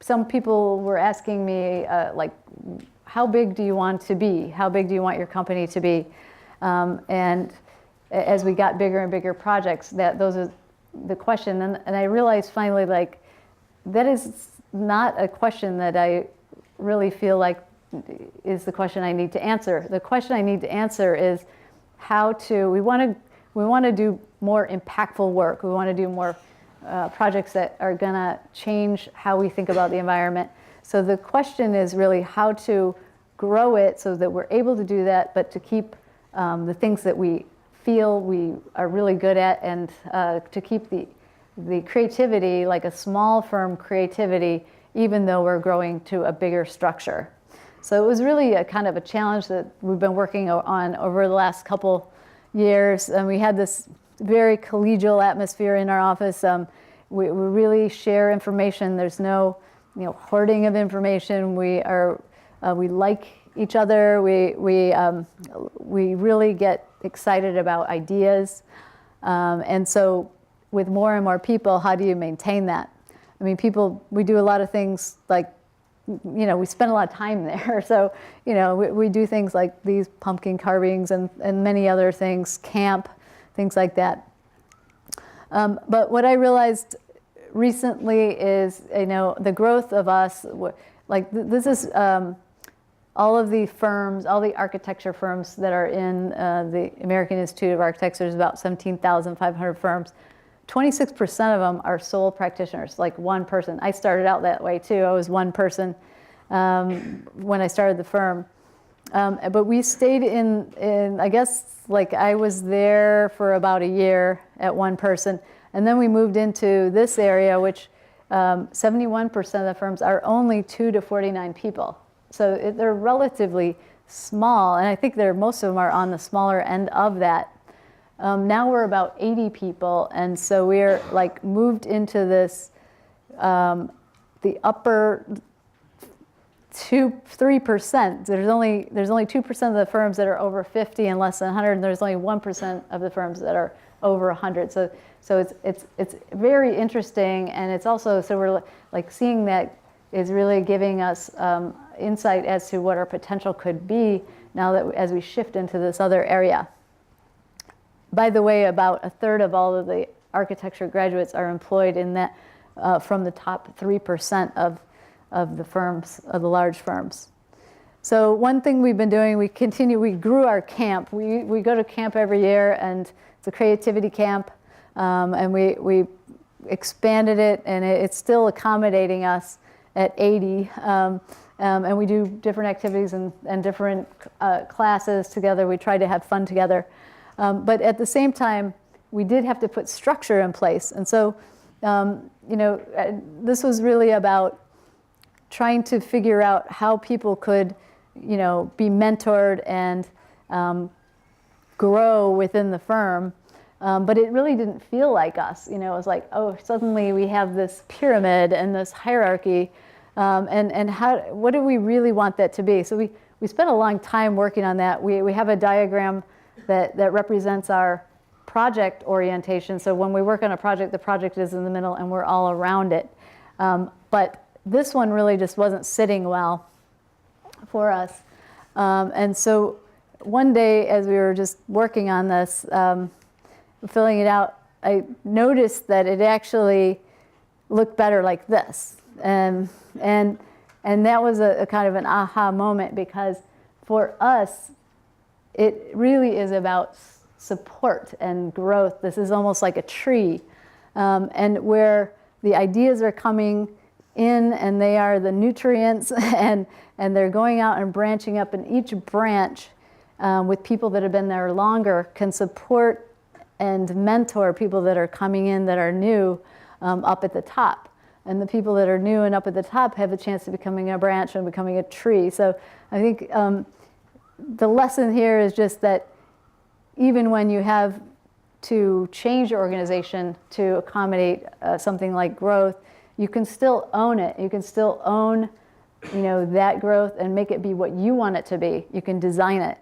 some people were asking me, like, how big do you want to be? How big do you want your company to be? And as we got bigger and bigger projects, those are the question. And I realized finally, like, that is not a question that I really feel like is the question I need to answer. The question I need to answer is how to, we want to do more impactful work. We want to do more projects that are going to change how we think about the environment. So the question is really how to grow it so that we're able to do that, but to keep the things that we feel we are really good at, and to keep the creativity, like a small firm creativity, even though we're growing to a bigger structure. So it was really a kind of a challenge that we've been working on over the last couple years. And we had this very collegial atmosphere in our office. We really share information. There's no, hoarding of information. We like each other. We really get excited about ideas. And so with more and more people, how do you maintain that? I mean, we do a lot of things like, we spend a lot of time there. So, we do things like these pumpkin carvings and many other things, camp, things like that. But what I realized recently is, the growth of us, like this is all of the firms, all the architecture firms that are in the American Institute of Architects. There's about 17,500 firms. 26% of them are sole practitioners, like one person. I started out that way too. I was one person when I started the firm. But we stayed in, I guess, like I was there for about a year at one person. And then we moved into this area, which 71% of the firms are only 2 to 49 people. So they're relatively small. And I think most of them are on the smaller end of that. Now we're about 80 people, and so we're like moved into this, the upper 3%. There's only 2% of the firms that are over 50 and less than 100, and there's only 1% of the firms that are over 100. So it's very interesting, and it's also, so we're like seeing that is really giving us insight as to what our potential could be now that as we shift into this other area. By the way, about a third of all of the architecture graduates are employed in that from the top 3% of the firms, of the large firms. So one thing we've been doing, we grew our camp. We go to camp every year, and it's a creativity camp, and we expanded it, and it's still accommodating us at 80. And we do different activities and different classes together. We try to have fun together. But at the same time, we did have to put structure in place. And so, this was really about trying to figure out how people could, be mentored and grow within the firm. But it really didn't feel like us. It was like, oh, suddenly we have this pyramid and this hierarchy. And what do we really want that to be? So we spent a long time working on that. We have a diagram that represents our project orientation. So when we work on a project, the project is in the middle and we're all around it. But this one really just wasn't sitting well for us. And so one day as we were just working on this, filling it out, I noticed that it actually looked better like this. And that was a kind of an aha moment, because for us, it really is about support and growth. This is almost like a tree, and where the ideas are coming in, and they are the nutrients, and they're going out and branching up, and each branch with people that have been there longer can support and mentor people that are coming in that are new up at the top. And the people that are new and up at the top have a chance of becoming a branch and becoming a tree. So I think the lesson here is just that even when you have to change your organization to accommodate something like growth, you can still own it. You can still own, that growth and make it be what you want it to be. You can design it.